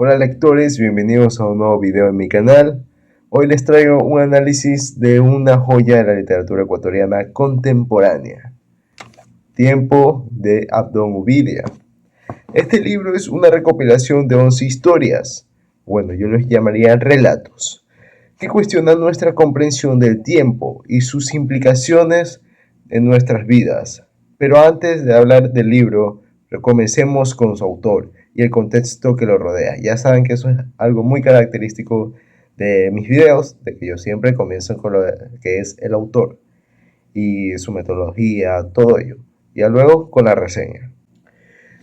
Hola lectores, bienvenidos a un nuevo video en mi canal. Hoy les traigo un análisis de una joya de la literatura ecuatoriana contemporánea, Tiempo de Abdón Ubidia. Este libro es una recopilación de 11 historias, bueno, yo los llamaría relatos, que cuestionan nuestra comprensión del tiempo y sus implicaciones en nuestras vidas. Pero antes de hablar del libro, comencemos con su autor y el contexto que lo rodea. Ya saben que eso es algo muy característico de mis videos, de que yo siempre comienzo con lo que es el autor y su metodología, todo ello. Y luego con la reseña.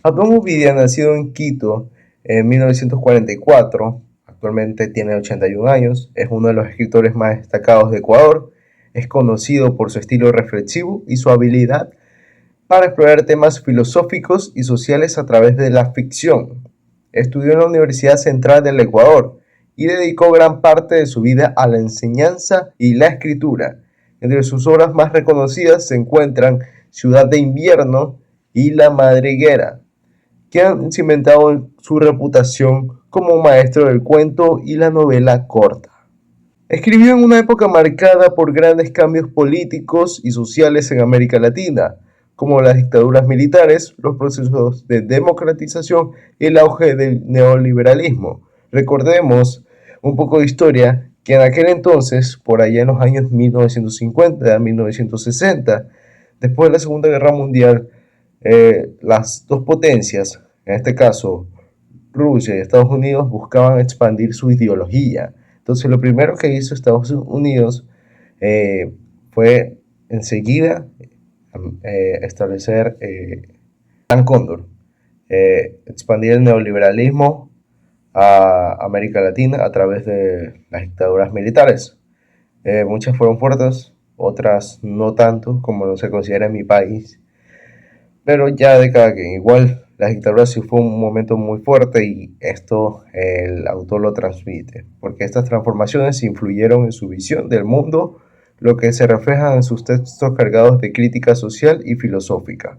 Abdón Ubidia, nacido en Quito en 1944, actualmente tiene 81 años, es uno de los escritores más destacados de Ecuador, es conocido por su estilo reflexivo y su habilidad para explorar temas filosóficos y sociales a través de la ficción. Estudió en la Universidad Central del Ecuador y dedicó gran parte de su vida a la enseñanza y la escritura. Entre sus obras más reconocidas se encuentran Ciudad de Invierno y La Madriguera, que han cimentado su reputación como maestro del cuento y la novela corta. Escribió en una época marcada por grandes cambios políticos y sociales en América Latina, como las dictaduras militares, los procesos de democratización y el auge del neoliberalismo. Recordemos un poco de historia que en aquel entonces, por allá en los años 1950 a 1960, después de la Segunda Guerra Mundial, las dos potencias, en este caso Rusia y Estados Unidos, buscaban expandir su ideología. Entonces lo primero que hizo Estados Unidos fue enseguida establecer Plan Cóndor, expandir el neoliberalismo a América Latina a través de las dictaduras militares. Muchas fueron fuertes, otras no tanto, como no se considera en mi país, pero ya de cada quien. Igual la dictadura sí fue un momento muy fuerte y esto el autor lo transmite, porque estas transformaciones influyeron en su visión del mundo, lo que se refleja en sus textos cargados de crítica social y filosófica.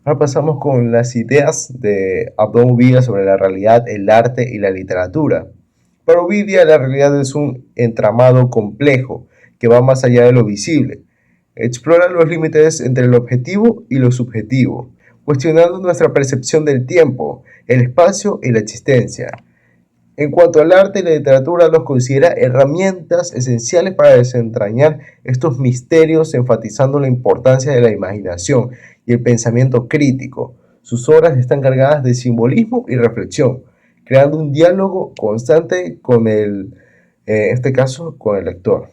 Ahora pasamos con las ideas de Abdón Ubidia sobre la realidad, el arte y la literatura. Para Ubidia la realidad es un entramado complejo que va más allá de lo visible. Explora los límites entre lo objetivo y lo subjetivo, cuestionando nuestra percepción del tiempo, el espacio y la existencia. En cuanto al arte y la literatura, los considera herramientas esenciales para desentrañar estos misterios, enfatizando la importancia de la imaginación y el pensamiento crítico. Sus obras están cargadas de simbolismo y reflexión, creando un diálogo constante con en este caso, con el lector.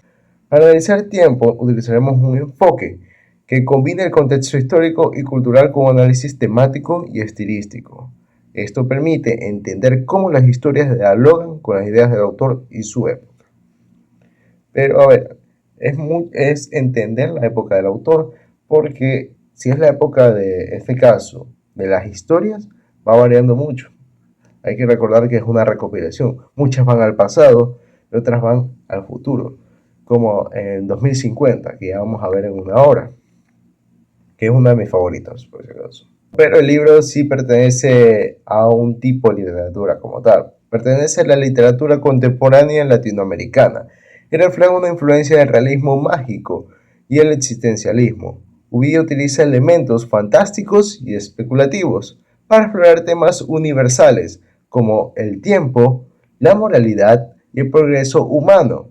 Para analizar tiempo, utilizaremos un enfoque que combina el contexto histórico y cultural con un análisis temático y estilístico. Esto permite entender cómo las historias dialogan con las ideas del autor y su época. Pero a ver, es entender la época del autor, porque si es la época de este caso de las historias, va variando mucho. Hay que recordar que es una recopilación. Muchas van al pasado y otras van al futuro, como en 2050, que ya vamos a ver en una hora, que es una de mis favoritas, por si acaso. Pero el libro sí pertenece a un tipo de literatura como tal. Pertenece a la literatura contemporánea latinoamericana y refleja una influencia del realismo mágico y el existencialismo. Ubidia utiliza elementos fantásticos y especulativos para explorar temas universales como el tiempo, la moralidad y el progreso humano.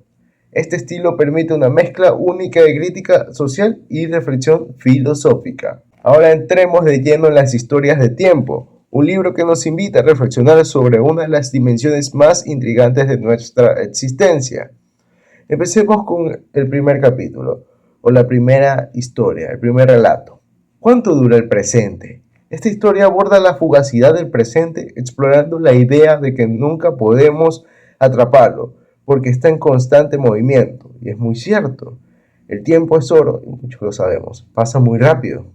Este estilo permite una mezcla única de crítica social y reflexión filosófica. Ahora entremos de lleno en las historias de tiempo, un libro que nos invita a reflexionar sobre una de las dimensiones más intrigantes de nuestra existencia. Empecemos con el primer capítulo, o la primera historia, el primer relato. ¿Cuánto dura el presente? Esta historia aborda la fugacidad del presente, explorando la idea de que nunca podemos atraparlo, porque está en constante movimiento, y es muy cierto. El tiempo es oro, y muchos lo sabemos, pasa muy rápido.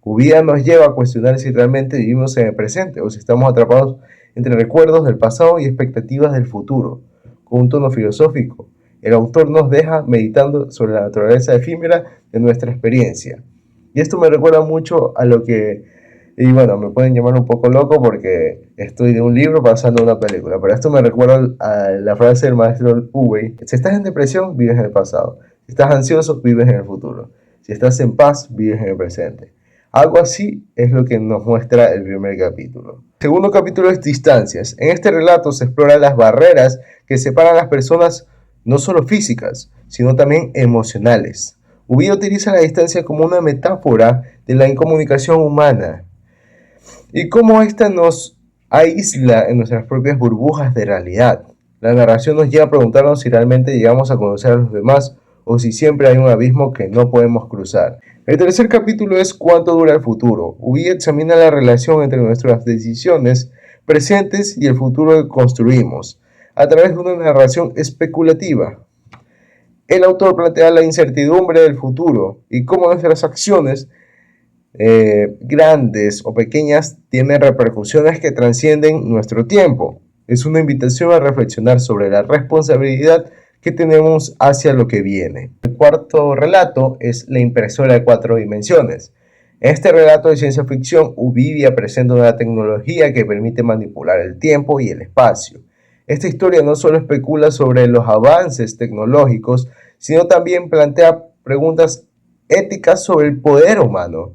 Ubidia nos lleva a cuestionar si realmente vivimos en el presente o si estamos atrapados entre recuerdos del pasado y expectativas del futuro. Con un tono filosófico, el autor nos deja meditando sobre la naturaleza efímera de nuestra experiencia. Y esto me recuerda mucho a lo que Y bueno, me pueden llamar un poco loco porque estoy de un libro pasando a una película, pero esto me recuerda a la frase del maestro Uwey: si estás en depresión, vives en el pasado; si estás ansioso, vives en el futuro; si estás en paz, vives en el presente. Algo así es lo que nos muestra el primer capítulo. El segundo capítulo es Distancias. En este relato se exploran las barreras que separan a las personas, no solo físicas, sino también emocionales. Ubi utiliza la distancia como una metáfora de la incomunicación humana y cómo ésta nos aísla en nuestras propias burbujas de realidad. La narración nos lleva a preguntarnos si realmente llegamos a conocer a los demás o si siempre hay un abismo que no podemos cruzar. El tercer capítulo es ¿Cuánto dura el futuro? Ubi examina la relación entre nuestras decisiones presentes y el futuro que construimos a través de una narración especulativa. El autor plantea la incertidumbre del futuro y cómo nuestras acciones, grandes o pequeñas, tienen repercusiones que trascienden nuestro tiempo. Es una invitación a reflexionar sobre la responsabilidad que tenemos hacia lo que viene. El cuarto relato es La impresora de 4 dimensiones. En este relato de ciencia ficción, Ubivia presenta una tecnología que permite manipular el tiempo y el espacio. Esta historia no solo especula sobre los avances tecnológicos, sino también plantea preguntas éticas sobre el poder humano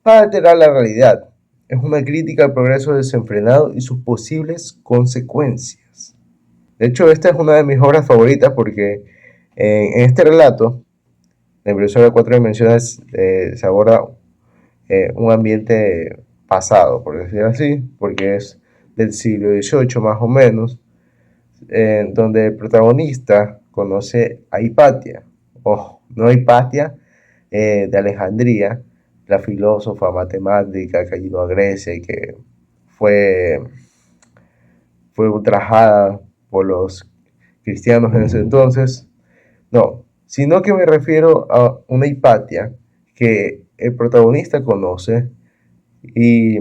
para alterar la realidad. Es una crítica al progreso desenfrenado y sus posibles consecuencias. De hecho, esta es una de mis obras favoritas porque en este relato, la impresora de 4 dimensiones, se aborda un ambiente pasado, por decirlo así, porque es del siglo XVIII más o menos, donde el protagonista conoce a Hipatia, o no Hipatia, de Alejandría, la filósofa matemática que ayudó a Grecia y que fue, fue ultrajada por los cristianos en ese entonces. No, sino que me refiero a una Hipatia que el protagonista conoce, y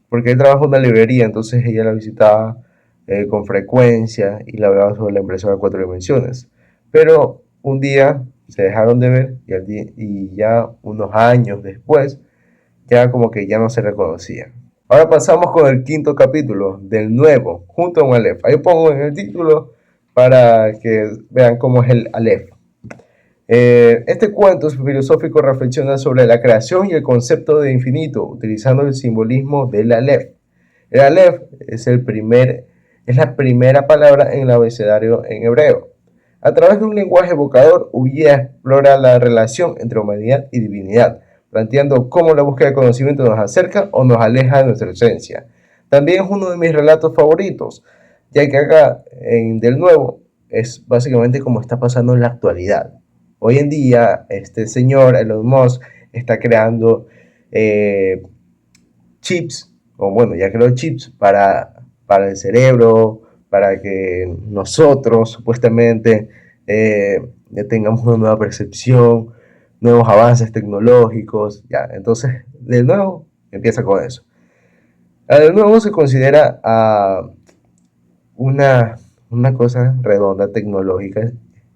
porque él trabaja en una librería, entonces ella la visitaba con frecuencia y le hablaba sobre la impresora de 4 dimensiones. Pero un día se dejaron de ver y ya unos años después, ya como que ya no se reconocían. Ahora pasamos con el quinto capítulo del nuevo, junto a un Aleph. Ahí pongo en el título para que vean cómo es el Aleph. Este cuento filosófico reflexiona sobre la creación y el concepto de infinito, utilizando el simbolismo del Aleph. El Aleph es la primera palabra en el abecedario en hebreo. A través de un lenguaje evocador, Ubiya explora la relación entre humanidad y divinidad, planteando cómo la búsqueda de conocimiento nos acerca o nos aleja de nuestra esencia. También es uno de mis relatos favoritos, ya que acá en Del Nuevo es básicamente como está pasando en la actualidad. Hoy en día, este señor Elon Musk está creando chips, o bueno, ya creó chips para el cerebro, para que nosotros supuestamente tengamos una nueva percepción, nuevos avances tecnológicos, ya. Entonces, de nuevo, empieza con eso. De nuevo se considera una, una cosa redonda tecnológica.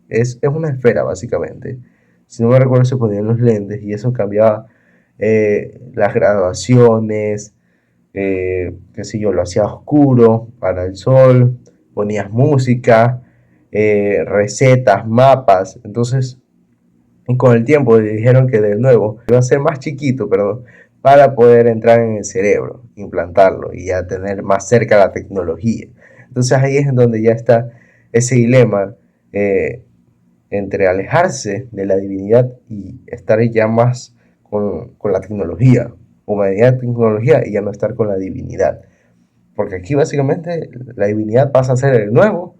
Es una esfera, básicamente. Si no me recuerdo, se ponían los lentes y eso cambiaba las graduaciones, qué sé yo, lo hacía oscuro para el sol, ponías música, recetas, mapas. Entonces, y con el tiempo dijeron que de nuevo iba a ser más chiquito, pero para poder entrar en el cerebro, implantarlo y ya tener más cerca la tecnología. Entonces ahí es en donde ya está ese dilema entre alejarse de la divinidad y estar ya más con la tecnología, humanidad, tecnología, y ya no estar con la divinidad. Porque aquí básicamente la divinidad pasa a ser el nuevo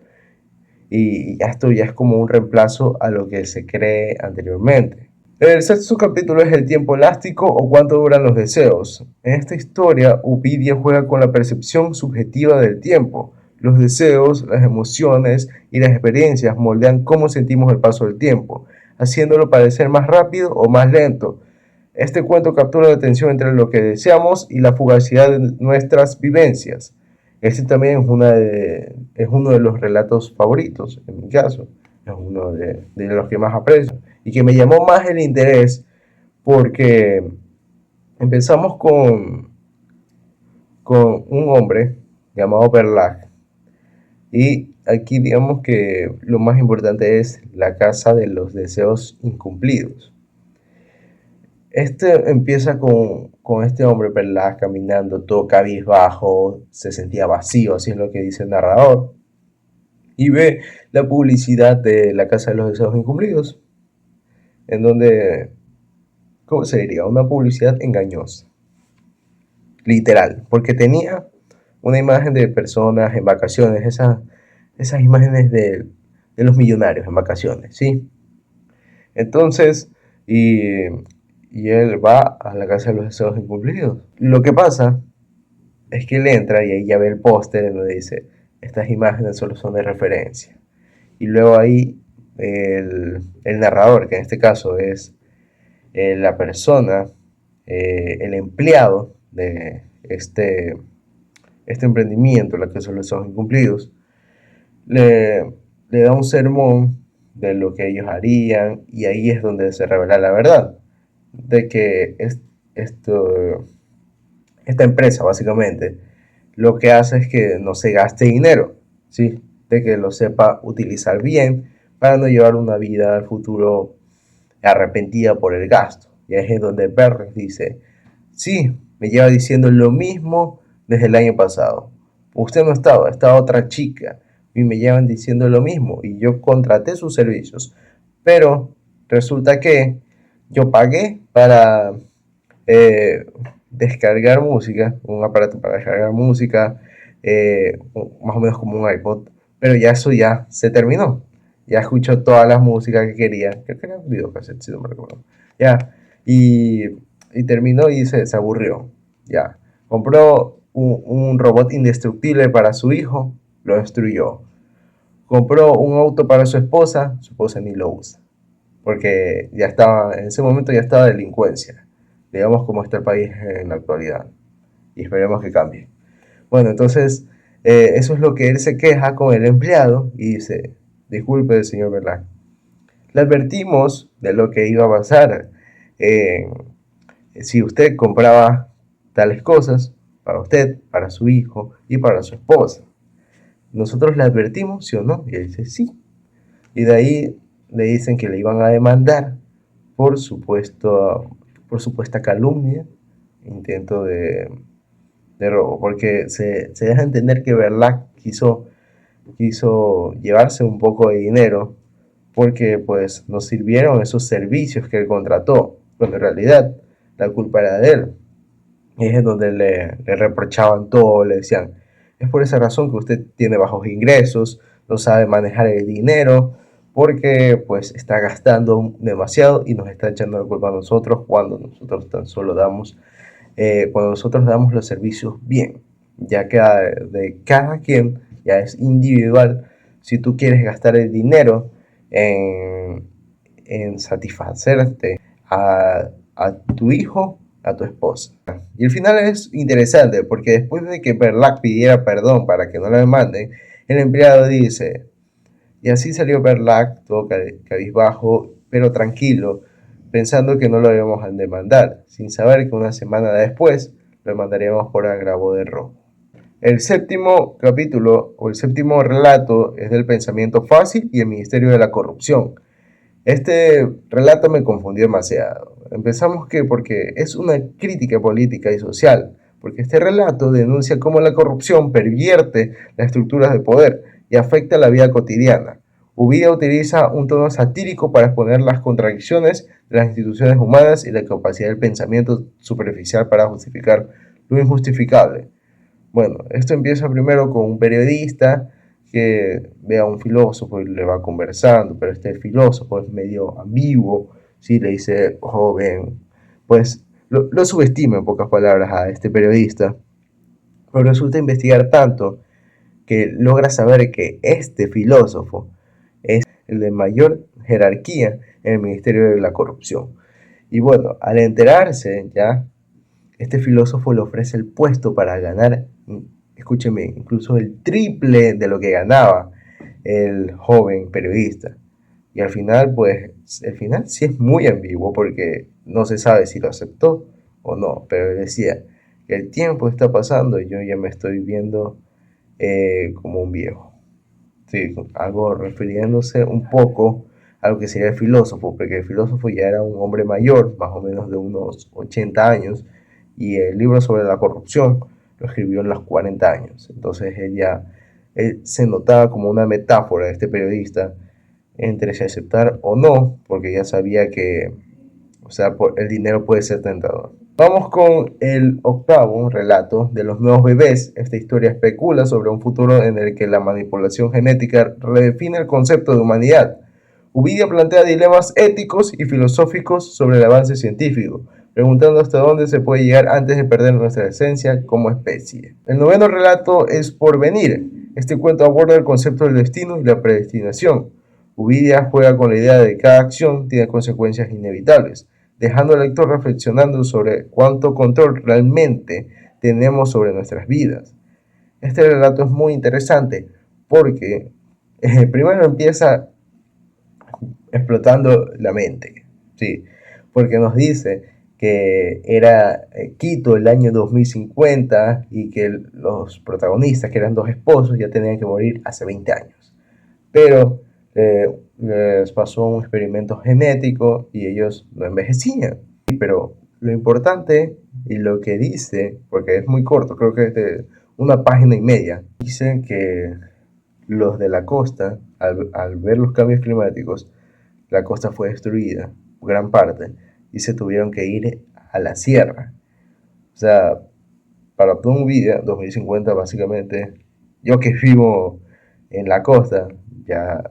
y esto ya es como un reemplazo a lo que se cree anteriormente. El sexto capítulo es el tiempo elástico o cuánto duran los deseos. En esta historia, Upidia juega con la percepción subjetiva del tiempo. Los deseos, las emociones y las experiencias moldean cómo sentimos el paso del tiempo, haciéndolo parecer más rápido o más lento. Este cuento captura la tensión entre lo que deseamos y la fugacidad de nuestras vivencias. Este también es uno de los relatos favoritos, en mi caso. Es uno de los que más aprecio. Y que me llamó más el interés porque empezamos con un hombre llamado Berlach. Y aquí digamos que lo más importante es la casa de los deseos incumplidos. Este empieza con este hombre Berlach caminando todo cabizbajo, se sentía vacío, así es lo que dice el narrador, y ve la publicidad de la casa de los deseos incumplidos, en donde, ¿cómo se diría? Una publicidad engañosa, literal, porque tenía una imagen de personas en vacaciones, esas imágenes de los millonarios en vacaciones, ¿sí? Entonces, y él va a la casa de los deseos incumplidos. Lo que pasa es que él entra y ahí ya ve el póster en donde dice, estas imágenes solo son de referencia. Y luego ahí el narrador, que en este caso es la persona, el empleado de este emprendimiento, la casa de los deseos incumplidos, le, le da un sermón de lo que ellos harían y ahí es donde se revela la verdad de que esto, esta empresa básicamente lo que hace es que no se gaste dinero, ¿sí? De que lo sepa utilizar bien para no llevar una vida al futuro arrepentida por el gasto. Y ahí es donde Berres dice, sí, me lleva diciendo lo mismo desde el año pasado. Usted no estaba otra chica y me llevan diciendo lo mismo y yo contraté sus servicios. Pero resulta que yo pagué para eh, descargar música, un aparato para descargar música, más o menos como un iPod, pero ya eso ya se terminó. Ya escuchó todas las músicas que quería, creo que era un videocassette, si no me recuerdo. Ya, y terminó y se aburrió. Ya, compró un robot indestructible para su hijo, lo destruyó. Compró un auto para su esposa ni lo usa porque ya estaba, en ese momento ya estaba delincuencia, digamos como está el país en la actualidad, y esperemos que cambie. Bueno, entonces, eso es lo que él se queja con el empleado y dice, disculpe, señor Berlac, le advertimos de lo que iba a pasar eh, si usted compraba tales cosas para usted, para su hijo y para su esposa. Nosotros le advertimos, ¿sí o no? Y él dice, sí. Y de ahí le dicen que le iban a demandar por por supuesta calumnia, intento de robo, porque se deja entender que Berlac quiso llevarse un poco de dinero porque pues no sirvieron esos servicios que él contrató, cuando en realidad la culpa era de él. Y es donde le reprochaban todo, le decían, es por esa razón que usted tiene bajos ingresos, no sabe manejar el dinero, porque pues está gastando demasiado y nos está echando la culpa a nosotros cuando nosotros tan solo cuando nosotros damos los servicios bien, ya que de cada quien ya es individual. Si tú quieres gastar el dinero en, en satisfacerte a tu hijo, a tu esposa. Y el final es interesante porque después de que Berlac pidiera perdón para que no la demanden, el empleado dice, y así salió Berlac, todo cabizbajo, pero tranquilo, pensando que no lo íbamos a demandar, sin saber que una semana después lo mandaríamos por agravo de robo. El séptimo capítulo o el séptimo relato es del pensamiento fácil y el Ministerio de la Corrupción. Este relato me confundió demasiado. Empezamos que porque es una crítica política y social, porque este relato denuncia cómo la corrupción pervierte las estructuras de poder y afecta la vida cotidiana. Ubida utiliza un tono satírico para exponer las contradicciones de las instituciones humanas y la capacidad del pensamiento superficial para justificar lo injustificable. Bueno, esto empieza primero con un periodista que ve a un filósofo y le va conversando, pero este filósofo es medio ambiguo, ¿sí? Le dice, joven, pues lo subestima en pocas palabras a este periodista, pero resulta investigar tanto que logra saber que este filósofo es el de mayor jerarquía en el Ministerio de la Corrupción. Y bueno, al enterarse ya este filósofo le ofrece el puesto para ganar, escúcheme, incluso el triple de lo que ganaba el joven periodista. Y al final, pues, el final sí es muy ambiguo porque no se sabe si lo aceptó o no, pero él decía que el tiempo está pasando y yo ya me estoy viendo como un viejo. Sí, algo refiriéndose un poco a lo que sería el filósofo, porque el filósofo ya era un hombre mayor, más o menos de unos 80 años, y el libro sobre la corrupción lo escribió en los 40 años. Entonces él se notaba como una metáfora de este periodista entre si aceptar o no, porque ya sabía que, o sea, el dinero puede ser tentador. Vamos con el octavo relato de los nuevos bebés. Esta historia especula sobre un futuro en el que la manipulación genética redefine el concepto de humanidad. Uvidia plantea dilemas éticos y filosóficos sobre el avance científico, preguntando hasta dónde se puede llegar antes de perder nuestra esencia como especie. El noveno relato es Porvenir. Este cuento aborda el concepto del destino y la predestinación. Uvidia juega con la idea de que cada acción tiene consecuencias inevitables, dejando al lector reflexionando sobre cuánto control realmente tenemos sobre nuestras vidas. Este relato es muy interesante porque primero empieza explotando la mente, sí, porque nos dice que era Quito el año 2050 y que los protagonistas, que eran dos esposos, ya tenían que morir hace 20 años. Pero les pasó un experimento genético y ellos no envejecían. Pero lo importante y lo que dice, porque es muy corto, creo que es de una página y media, dice que los de la costa, al ver los cambios climáticos, la costa fue destruida, gran parte, y se tuvieron que ir a la sierra. O sea, para toda mi vida, 2050 básicamente, yo que vivo en la costa, ya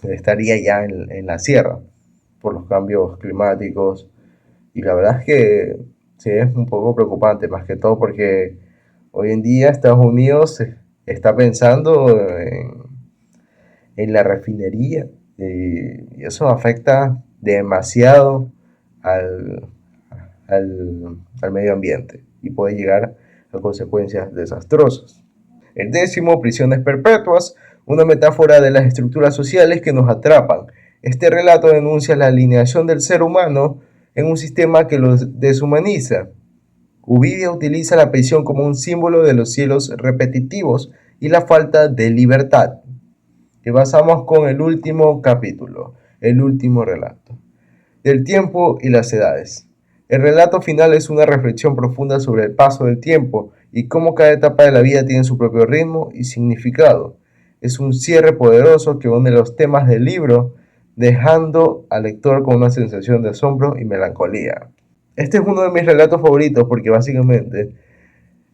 estaría ya en la sierra por los cambios climáticos. Y la verdad es que sí es un poco preocupante, más que todo porque hoy en día Estados Unidos está pensando en la refinería y eso afecta demasiado al, al medio ambiente y puede llegar a consecuencias desastrosas. El décimo, prisiones perpetuas, una metáfora de las estructuras sociales que nos atrapan. Este relato denuncia la alineación del ser humano en un sistema que los deshumaniza. Uvidia utiliza la prisión como un símbolo de los cielos repetitivos y la falta de libertad. Y pasamos con el último capítulo, el último relato, del tiempo y las edades. El relato final es una reflexión profunda sobre el paso del tiempo y cómo cada etapa de la vida tiene su propio ritmo y significado. Es un cierre poderoso que une los temas del libro, dejando al lector con una sensación de asombro y melancolía. Este es uno de mis relatos favoritos porque básicamente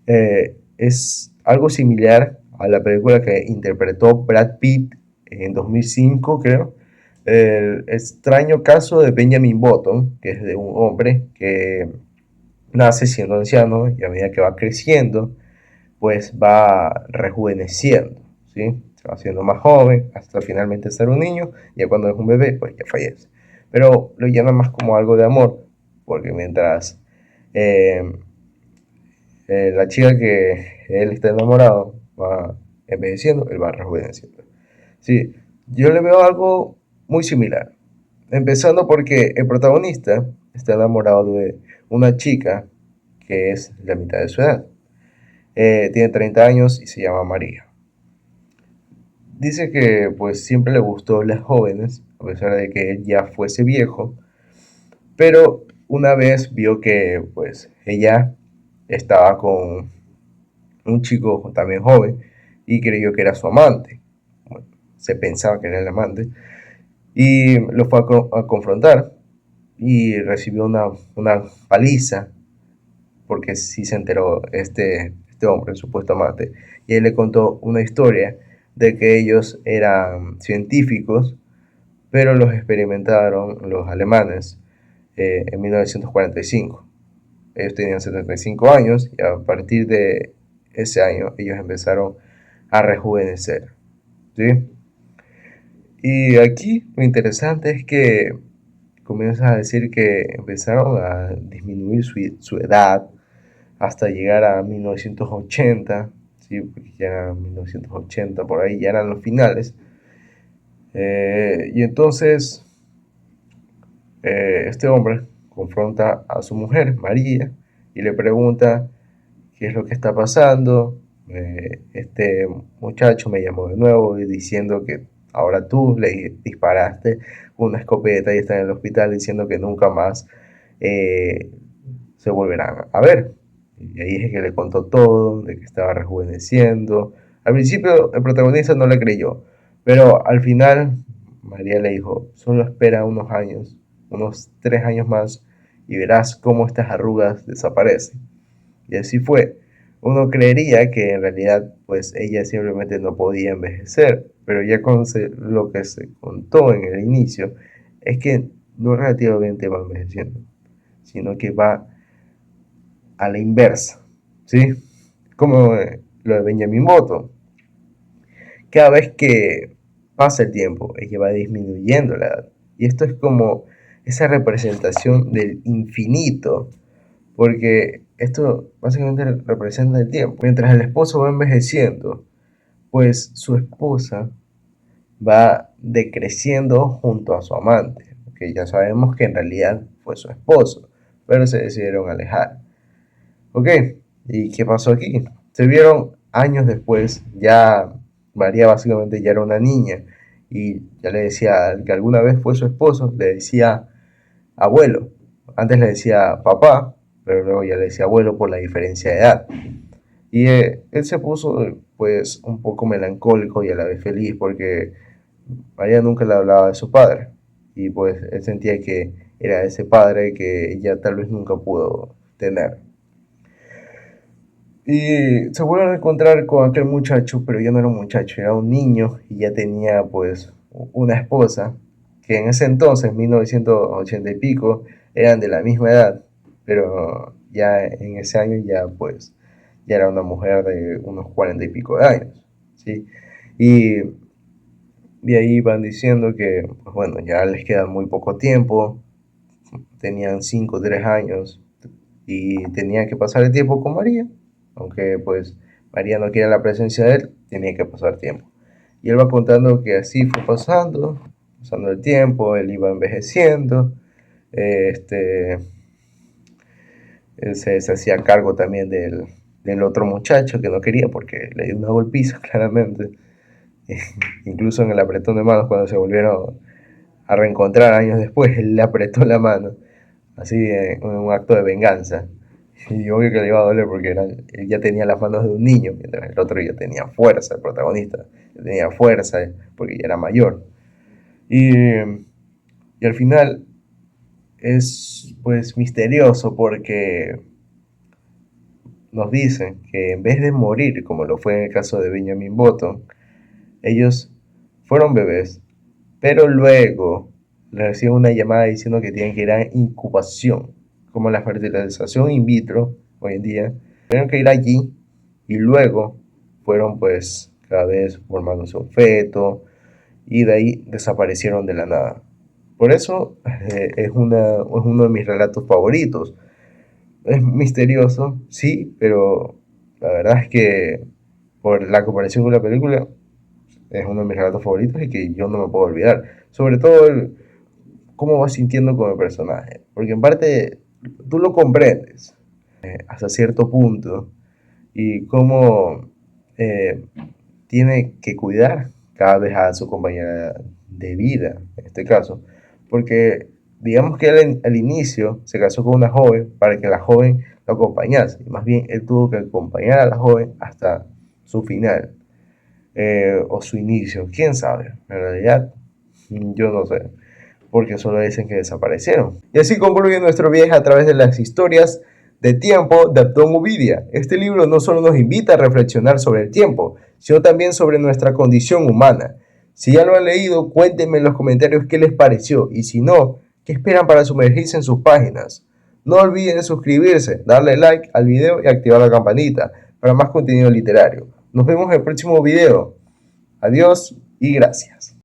es algo similar a la película que interpretó Brad Pitt en 2005, creo. El extraño caso de Benjamin Button, que es de un hombre que nace siendo anciano y a medida que va creciendo, pues va rejuveneciendo, ¿sí? Se va haciendo más joven hasta finalmente ser un niño, y ya cuando es un bebé, pues ya fallece. Pero lo llama más como algo de amor, porque mientras eh, la chica que él está enamorado va envejeciendo, él va rejuveneciendo. Sí, yo le veo algo muy similar. Empezando porque el protagonista está enamorado de una chica que es la mitad de su edad. Tiene 30 años y se llama María. Dice que pues siempre le gustó las jóvenes, a pesar de que él ya fuese viejo, pero una vez vio que pues ella estaba con un chico también joven y creyó que era su amante. Bueno, se pensaba que era el amante y lo fue a confrontar y recibió una paliza porque sí se enteró este hombre, el supuesto amante, y él le contó una historia de que ellos eran científicos, pero los experimentaron los alemanes en 1945. Ellos tenían 75 años y a partir de ese año ellos empezaron a rejuvenecer, ¿sí? Y aquí lo interesante es que comienza a decir que empezaron a disminuir su edad hasta llegar a 1980, ¿sí? Porque ya era 1980, por ahí ya eran los finales. Y entonces este hombre confronta a su mujer, María, y le pregunta ¿qué es lo que está pasando? Este muchacho me llamó de nuevo diciendo que ahora tú le disparaste una escopeta y está en el hospital diciendo que nunca más eh, se volverán a ver. Y ahí es que le contó todo, de que estaba rejuveneciendo. Al principio el protagonista no le creyó, pero al final María le dijo, solo espera unos años, unos 3 años más, y verás cómo estas arrugas desaparecen. Y así fue. Uno creería que en realidad pues ella simplemente no podía envejecer, pero ya con lo que se contó en el inicio es que no relativamente va envejeciendo, sino que va a la inversa, ¿sí? Como lo de Benjamin Button. Cada vez que pasa el tiempo, ella va disminuyendo la edad. Y esto es como esa representación del infinito, porque esto básicamente representa el tiempo. Mientras el esposo va envejeciendo, pues su esposa va decreciendo junto a su amante, que ya sabemos que en realidad fue su esposo, pero se decidieron alejar. Ok, ¿y qué pasó aquí? Se vieron años después, ya María básicamente ya era una niña y ya le decía al que alguna vez fue su esposo, le decía abuelo. Antes le decía papá, pero luego ya le decía abuelo por la diferencia de edad. Y él se puso pues un poco melancólico y a la vez feliz porque María nunca le hablaba de su padre y pues él sentía que era ese padre que ella tal vez nunca pudo tener. Y se vuelven a encontrar con aquel muchacho, pero ya no era un muchacho, era un niño y ya tenía pues una esposa que en ese entonces, 1980 y pico, eran de la misma edad, pero ya en ese año ya pues ya era una mujer de unos 40 y pico de años, ¿sí? Y de ahí van diciendo que, pues bueno, ya les queda muy poco tiempo, tenían 5 o 3 años y tenían que pasar el tiempo con María, aunque pues María no quiere la presencia de él, tenía que pasar tiempo. Y él va contando que así fue pasando el tiempo, él iba envejeciendo, este, él se hacía cargo también del otro muchacho que no quería porque le dio una golpiza claramente, incluso en el apretón de manos cuando se volvieron a reencontrar años después, él le apretó la mano, así en un acto de venganza. Y obvio que le iba a doler porque él ya tenía las manos de un niño, mientras el otro ya tenía fuerza, el protagonista ya tenía fuerza porque ya era mayor. Y al final es pues misterioso porque nos dicen que en vez de morir, como lo fue en el caso de Benjamin Button, ellos fueron bebés, pero luego reciben una llamada diciendo que tienen que ir a incubación, como la fertilización in vitro hoy en día. Tuvieron que ir allí y luego fueron pues cada vez formándose un feto y de ahí desaparecieron de la nada. Por eso es uno de mis relatos favoritos. Es misterioso, sí, pero la verdad es que por la comparación con la película es uno de mis relatos favoritos y que yo no me puedo olvidar. Sobre todo el cómo vas sintiendo con el personaje, porque en parte tú lo comprendes hasta cierto punto y cómo eh, tiene que cuidar cada vez a su compañera de vida, en este caso, porque digamos que él al inicio se casó con una joven para que la joven lo acompañase, y más bien él tuvo que acompañar a la joven hasta su final, o su inicio, quién sabe, en realidad yo no sé, porque solo dicen que desaparecieron. Y así concluye nuestro viaje a través de las historias de tiempo de Abdón Uvidia. Este libro no solo nos invita a reflexionar sobre el tiempo, sino también sobre nuestra condición humana. Si ya lo han leído, cuéntenme en los comentarios qué les pareció y si no, qué esperan para sumergirse en sus páginas. No olviden suscribirse, darle like al video y activar la campanita para más contenido literario. Nos vemos en el próximo video. Adiós y gracias.